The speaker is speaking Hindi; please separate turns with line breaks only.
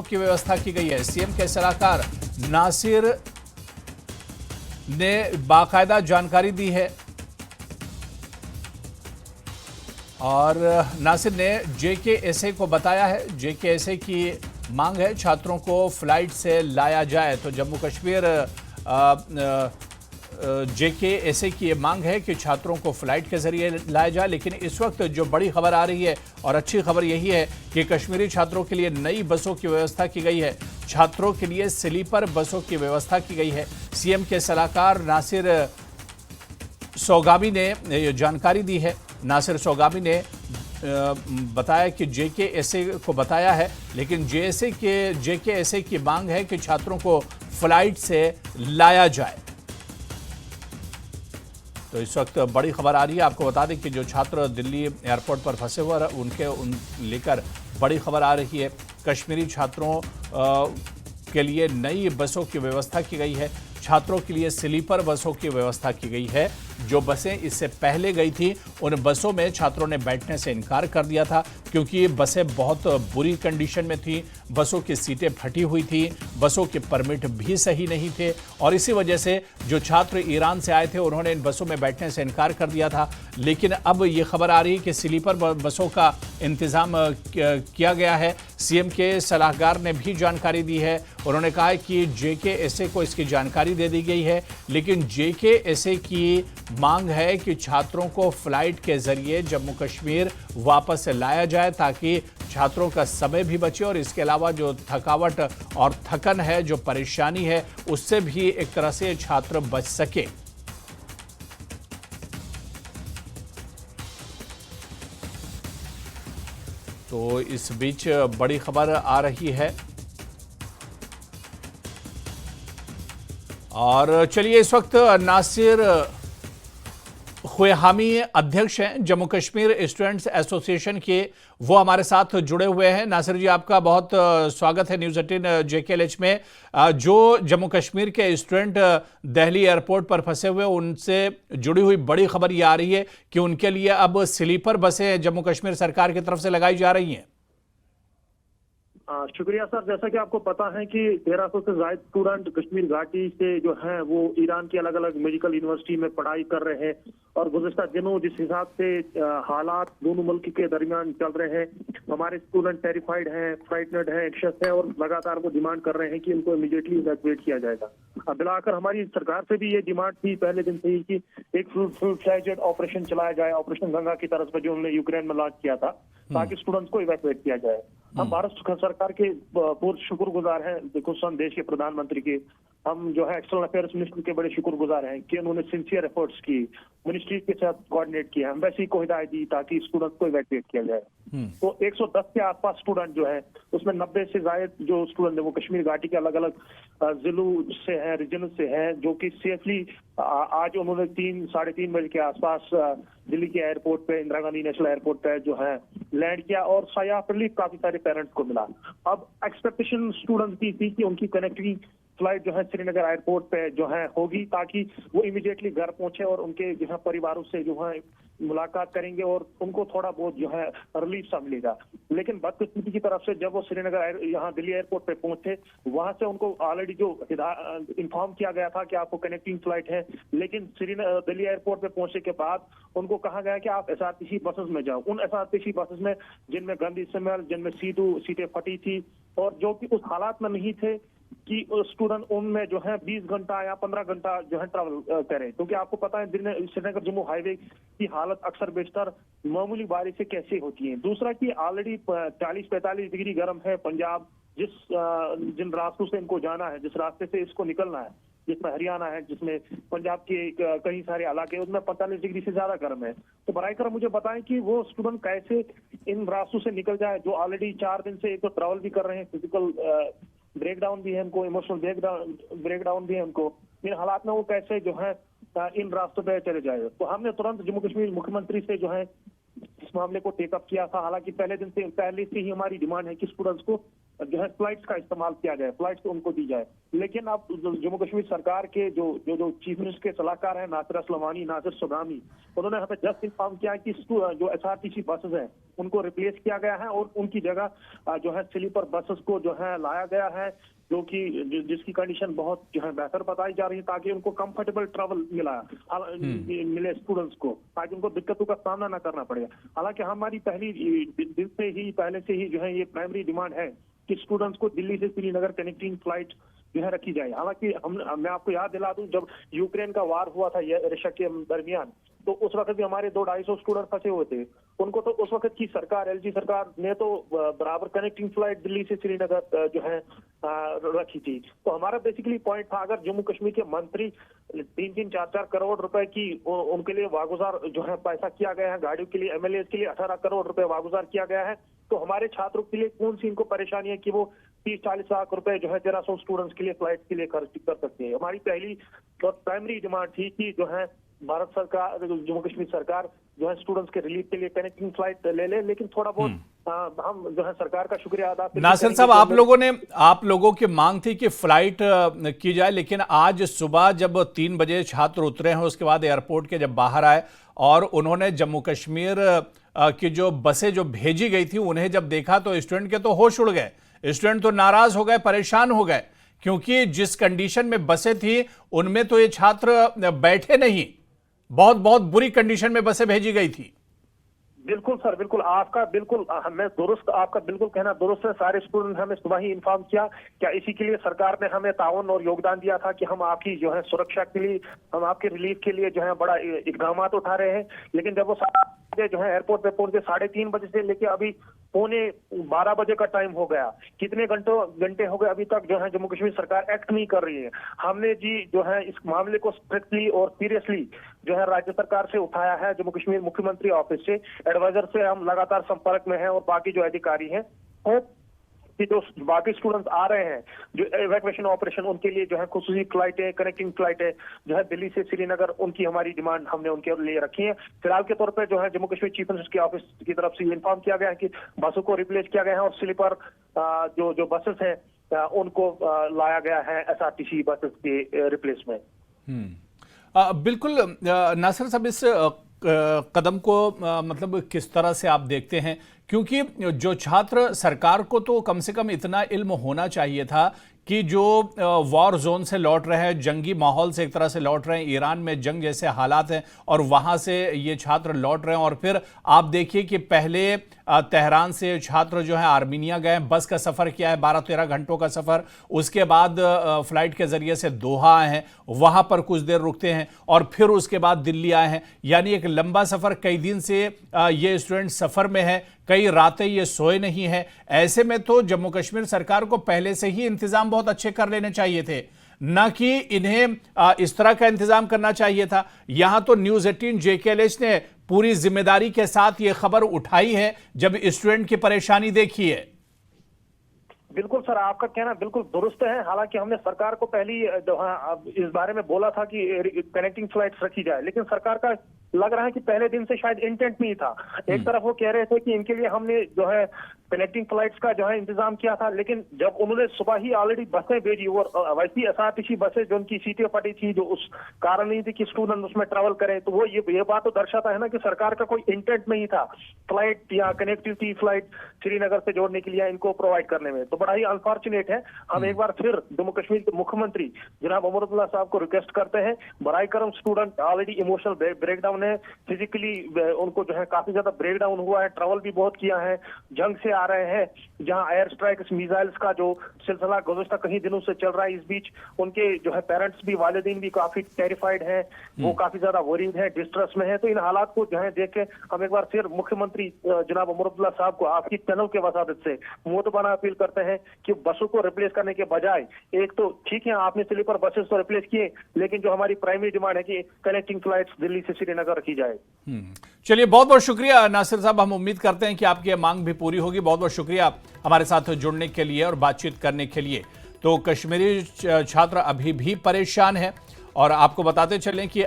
की व्यवस्था की गई है। सीएम के सलाहकार नासिर ने बाकायदा जानकारी दी है और नासिर ने जेकेएसए को बताया है। जेकेएसए की मांग है छात्रों को फ्लाइट से लाया जाए। तो जम्मू कश्मीर जेकेएसए की ये मांग है कि छात्रों को फ्लाइट के जरिए लाया जाए। लेकिन इस वक्त जो बड़ी खबर आ रही है और अच्छी खबर यही है कि कश्मीरी छात्रों के लिए नई बसों की व्यवस्था की गई है। छात्रों के लिए स्लीपर बसों की व्यवस्था की गई है। सीएम के सलाहकार नासिर सौगामी ने ये जानकारी दी है। नासिर सौगामी ने बताया कि जेकेएसए को बताया है, लेकिन जेकेएसए की मांग है कि छात्रों को फ्लाइट से लाया जाए। तो इस वक्त बड़ी खबर आ रही है। आपको बता दें कि जो छात्र दिल्ली एयरपोर्ट पर फंसे हुए उन लेकर बड़ी खबर आ रही है। कश्मीरी छात्रों के लिए नई बसों की व्यवस्था की गई है। छात्रों के लिए स्लीपर बसों की व्यवस्था की गई है। जो बसें इससे पहले गई थी उन बसों में छात्रों ने बैठने से इनकार कर दिया था, क्योंकि ये बसें बहुत बुरी कंडीशन में थी। बसों की सीटें फटी हुई थी, बसों के परमिट भी सही नहीं थे और इसी वजह से जो छात्र ईरान से आए थे उन्होंने इन बसों में बैठने से इनकार कर दिया था। लेकिन अब ये खबर आ रही है कि स्लीपर बसों का इंतजाम किया गया है। सीएम के सलाहकार ने भी जानकारी दी है। उन्होंने कहा है कि जेकेएसए को इसकी जानकारी दे दी गई है, लेकिन जेकेएसए की मांग है कि छात्रों को फ्लाइट के जरिए जम्मू कश्मीर वापस लाया जाए, ताकि छात्रों का समय भी बचे और इसके अलावा जो थकावट और थकन है, जो परेशानी है, उससे भी एक तरह से छात्र बच सके। तो इस बीच बड़ी खबर आ रही है और चलिए इस वक्त नासिर खुएहामी अध्यक्ष हैं जम्मू कश्मीर स्टूडेंट्स एसोसिएशन के, वो हमारे साथ जुड़े हुए हैं। नासिर जी, आपका बहुत स्वागत है न्यूज़ 18 जेकेएलएच में। जो जम्मू कश्मीर के स्टूडेंट दिल्ली एयरपोर्ट पर फंसे हुए उनसे जुड़ी हुई बड़ी खबर ये आ रही है कि उनके लिए अब स्लीपर बसें जम्मू कश्मीर सरकार की तरफ से लगाई जा रही हैं।
शुक्रिया सर। जैसा कि आपको पता है कि 1300 से ज्यादा स्टूडेंट कश्मीर घाटी से जो हैं वो ईरान की अलग अलग मेडिकल यूनिवर्सिटी में पढ़ाई कर रहे हैं और गुज़िश्ता दिनों जिस हिसाब से हालात दोनों मुल्क के दरमियान चल रहे हैं, हमारे स्टूडेंट टेरिफाइड हैं, फ्राइटनेड हैं, एंग्शियस हैं और लगातार वो डिमांड कर रहे हैं कि इनको इमीडिएटली इवैक्यूएट किया जाएगा। अब बिलाकर हमारी सरकार से भी ये डिमांड थी पहले दिन से ही कि एक फुल फ्लैजेड ऑपरेशन चलाया जाए, ऑपरेशन गंगा की तरफ से जो उन्होंने यूक्रेन में लॉन्च किया था, ताकि स्टूडेंट्स को इवैक्यूएट किया जाए। हम भारत सरकार के पूर्ण शुक्रगुजार हैं, देखो देश के प्रधानमंत्री के, हम जो है एक्सटर्नल अफेयर्स मिनिस्टर के बड़े शुक्रगुजार हैं कि उन्होंने सिंसियर एफर्ट्स की, मिनिस्ट्री के साथ कोऑर्डिनेट किया, एम्बेसी को हिदायत दी ताकि स्टूडेंट को इवैक्यूएट किया जाए। तो 110 के आसपास स्टूडेंट जो है उसमें 90 से ज्यादा जो स्टूडेंट है वो कश्मीर घाटी के अलग अलग जिलों से हैं, रीजन से हैं, जो कि सेफली आज उन्होंने 3-3:30 बजे के आसपास दिल्ली के एयरपोर्ट पे, इंदिरा गांधी नेशनल एयरपोर्ट पे जो है लैंड किया और साया रिलीफ काफी सारे पेरेंट्स को मिला। अब एक्सपेक्टेशन स्टूडेंट्स की थी कि उनकी कनेक्टिंग फ्लाइट जो है श्रीनगर एयरपोर्ट पे जो है होगी, ताकि वो इमीडिएटली घर पहुंचे और उनके जो है परिवारों से जो है मुलाकात करेंगे और उनको थोड़ा बहुत जो है रिलीफ सा मिलेगा। लेकिन बदकिस्मती की तरफ से जब वो श्रीनगर यहाँ दिल्ली एयरपोर्ट पे पहुंचे, वहां से उनको ऑलरेडी जो इन्फॉर्म किया गया था कि आपको कनेक्टिंग फ्लाइट है, लेकिन श्रीनगर दिल्ली एयरपोर्ट पे पहुंचने के बाद उनको कहा गया कि आप एसआरटीसी बसेस में जाओ। उन एसआरटीसी बसेस में जिनमें गंदी स्मेल, जिनमें सीटें फटी थी और जो कि उस हालात में नहीं थे कि स्टूडेंट उनमें जो है 20 घंटा या 15 घंटा जो है ट्रैवल करें, क्योंकि आपको पता है श्रीनगर जम्मू हाईवे की हालत अक्सर बेशतर मामूली बारिश से कैसे होती है। दूसरा कि ऑलरेडी 40-45 डिग्री गर्म है पंजाब, जिन रास्तों से इनको जाना है, जिस रास्ते से इसको निकलना है, जिसमें हरियाणा है, जिसमें पंजाब के कई सारे इलाके, उसमें 45 डिग्री से ज्यादा गर्म है। तो बराए कर मुझे बताएं कि वो स्टूडेंट कैसे इन रास्तों से निकल जाए, जो ऑलरेडी 4 दिन से एक तो ट्रैवल भी कर रहे हैं, फिजिकल ब्रेकडाउन भी है उनको, इमोशनल ब्रेकडाउन भी है उनको, इन हालात में वो कैसे जो है इन रास्तों पे चले जाए। तो हमने तुरंत जम्मू कश्मीर मुख्यमंत्री से जो है इस मामले को टेकअप किया था। हालांकि पहले से ही हमारी डिमांड है कि स्टूडेंट्स को जो है फ्लाइट्स का इस्तेमाल किया जाए, फ्लाइट्स उनको दी जाए। लेकिन अब जम्मू कश्मीर सरकार के जो चीफ मिनिस्टर के सलाहकार हैं नासिर असलमानी, नासिर सुदामी, उन्होंने हमें जस्ट इन्फॉर्म किया कि जो SRTC बसेस हैं उनको रिप्लेस किया गया है और उनकी जगह जो है स्लीपर बसेस को जो है लाया गया है, जो कि जिसकी कंडीशन बहुत जो है बेहतर बताई जा रही है, ताकि उनको कंफर्टेबल ट्रैवल मिले स्टूडेंट्स को, ताकि उनको दिक्कतों का सामना न करना पड़े। हालांकि हमारी पहले से ही जो है ये प्राइमरी डिमांड है कि स्टूडेंट्स को दिल्ली से श्रीनगर कनेक्टिंग फ्लाइट जो है रखी जाए। हालांकि मैं आपको याद दिला दूं, जब यूक्रेन का वार हुआ था रशिया के दरमियान, तो उस वक्त भी हमारे 200-250 स्टूडेंट फंसे हुए थे। उनको तो उस वक्त की सरकार, LG सरकार ने तो बराबर कनेक्टिंग फ्लाइट दिल्ली से श्रीनगर जो है रखी थी। तो हमारा बेसिकली पॉइंट था, अगर जम्मू कश्मीर के मंत्री 3-3, 4-4 करोड़ रुपए की उनके लिए वागुजार जो है पैसा किया गया है, गाड़ियों के लिए, MLAs के लिए 18 करोड़ रुपए वागुजार किया गया है, तो हमारे छात्रों के लिए कौन सी इनको परेशानी है कि वो 30-40 लाख रुपए जो है 1300 स्टूडेंट्स के लिए फ्लाइट के लिए खर्च कर सकते हैं। हमारी पहली और प्राइमरी डिमांड थी कि जो है भारत सरकार, जम्मू कश्मीर सरकार जो है स्टूडेंट्स के रिलीफ के लिए कनेक्टिंग फ्लाइट ले, लेकिन थोड़ा बहुत हम जो है सरकार का शुक्रिया अदा करेंगे।
नासिर साहब, आप लोगों की मांग थी कि फ्लाइट की जाए, लेकिन आज सुबह जब 3 बजे छात्र उतरे हैं, उसके बाद एयरपोर्ट के जब बाहर आए और उन्होंने जम्मू कश्मीर की जो बसें जो भेजी गई थी उन्हें जब देखा तो स्टूडेंट के तो होश उड़ गए, स्टूडेंट तो नाराज हो गए, परेशान हो गए, क्योंकि जिस कंडीशन में बसें थी उनमें तो ये छात्र बैठे नहीं, बहुत बहुत बुरी कंडीशन में बसें भेजी गई थी।
बिल्कुल सर, बिल्कुल आपका बिल्कुल कहना दुरुस्त है। सारे स्टूडेंट हमें सुबह ही इन्फॉर्म किया, क्या इसी के लिए सरकार ने हमें ताउन और योगदान दिया था कि हम आपकी जो है सुरक्षा के लिए, हम आपके रिलीफ के लिए जो है बड़ा इकदाम उठा रहे हैं। लेकिन जब वो जो है एयरपोर्ट पे पहुंचे 3:30 बजे से लेके अभी 11:15 बजे का टाइम हो गया, कितने घंटे हो गए अभी तक जो है जम्मू कश्मीर सरकार एक्ट नहीं कर रही है। हमने जी जो है इस मामले को स्ट्रिक्टली और सीरियसली जो है राज्य सरकार से उठाया है, जम्मू कश्मीर मुख्यमंत्री ऑफिस से, एडवाइजर से हम लगातार संपर्क में हैं और बाकी जो अधिकारी हैं, कि जो बाकी स्टूडेंट्स आ रहे हैं जो इवैक्यूएशन ऑपरेशन, उनके लिए जो है खुसूसी फ्लाइटें, कनेक्टिंग फ्लाइटें जो है दिल्ली से श्रीनगर, उनकी हमारी डिमांड हमने उनके लिए रखी है। फिलहाल के तौर पे जो है जम्मू कश्मीर चीफ मिनिस्टर के ऑफिस की तरफ से इन्फॉर्म किया गया है कि बसों को रिप्लेस किया गया है और स्लीपर जो बसेस हैं उनको लाया गया है SRTC बसेस के रिप्लेस में।
बिल्कुल नासिर साहब, इस कदम को मतलब किस तरह से आप देखते हैं, क्योंकि जो छात्र, सरकार को तो कम से कम इतना इल्म होना चाहिए था कि जो वॉर जोन से लौट रहे हैं, जंगी माहौल से एक तरह से लौट रहे हैं, ईरान में जंग जैसे हालात हैं और वहाँ से ये छात्र लौट रहे हैं, और फिर आप देखिए कि पहले तेहरान से छात्र जो है आर्मीनिया गए, बस का सफ़र किया है 12-13 घंटों का सफ़र, उसके बाद फ्लाइट के ज़रिए से दोहा आए हैं, वहाँ पर कुछ देर रुकते हैं और फिर उसके बाद दिल्ली आए हैं, यानी एक लंबा सफ़र, कई दिन से ये स्टूडेंट सफ़र में है, कई रातें ये सोए नहीं है। ऐसे में तो जम्मू कश्मीर सरकार को पहले से ही इंतजाम बहुत अच्छे कर लेने चाहिए थे, न कि इन्हें इस तरह का इंतजाम करना चाहिए था। यहां तो न्यूज़ 18 JKLH ने पूरी जिम्मेदारी के साथ ये खबर उठाई है जब स्टूडेंट की परेशानी देखी है।
बिल्कुल सर, आपका कहना बिल्कुल दुरुस्त है। हालांकि हमने सरकार को पहले इस बारे में बोला था कि कनेक्टिंग फ्लाइट्स रखी जाए, लेकिन सरकार का लग रहा है कि पहले दिन से शायद इंटेंट नहीं था। एक तरफ वो कह रहे थे कि इनके लिए हमने जो है कनेक्टिंग फ्लाइट्स का जो है इंतजाम किया था, लेकिन जब उन्होंने सुबह ही ऑलरेडी बसें भेजी और वैसी SRTC बसें जो उनकी सीटें फटी थी, जो उस कारण नहीं थी कि स्टूडेंट उसमें ट्रैवल करें, तो वो ये बात तो दर्शाता है ना कि सरकार का कोई इंटेंट नहीं था फ्लाइट या कनेक्टिविटी फ्लाइट श्रीनगर से जोड़ने के लिए इनको प्रोवाइड करने में। तो बड़ा ही अनफॉर्चुनेट है। हम एक बार फिर जम्मू कश्मीर के मुख्यमंत्री जनाब अमरुल्लाह साहब को रिक्वेस्ट करते हैं, बराए करम स्टूडेंट ऑलरेडी इमोशनल ब्रेकडाउन है, फिजिकली उनको जो है काफी ज्यादा ब्रेकडाउन हुआ है, ट्रैवल भी बहुत किया है, जंग से आ रहे हैं जहां एयर स्ट्राइक्स, मिसाइल्स का जो सिलसिला गुज़श्ता कई दिनों से चल रहा है। इस बीच उनके जो है पेरेंट्स भी, वालिदैन भी काफी टेरिफाइड हैं, वो काफी ज्यादा वरीड है, डिस्ट्रेस में है। तो इन हालात को जो है देख के हम एक बार फिर मुख्यमंत्री जनाब अमरुल्लाह साहब को आपकी चैनल के वसादत से मोतबाना अपील करते हैं कि बसों को रिप्लेस करने के बजाय, एक तो ठीक है आपने स्लीपर बसेस को रिप्लेस किए, लेकिन जो हमारी प्राइमरी डिमांड है कि कनेक्टिंग फ्लाइट्स दिल्ली से श्रीनगर रखी जाए।
चलिए, बहुत बहुत शुक्रिया नासिर साहब, हम उम्मीद करते हैं कि आपकी यह मांग भी पूरी होगी। बहुत बहुत शुक्रिया हमारे साथ जुड़ने के लिए और बातचीत करने के लिए। तो कश्मीरी छात्र अभी भी परेशान है और आपको बताते चलें कि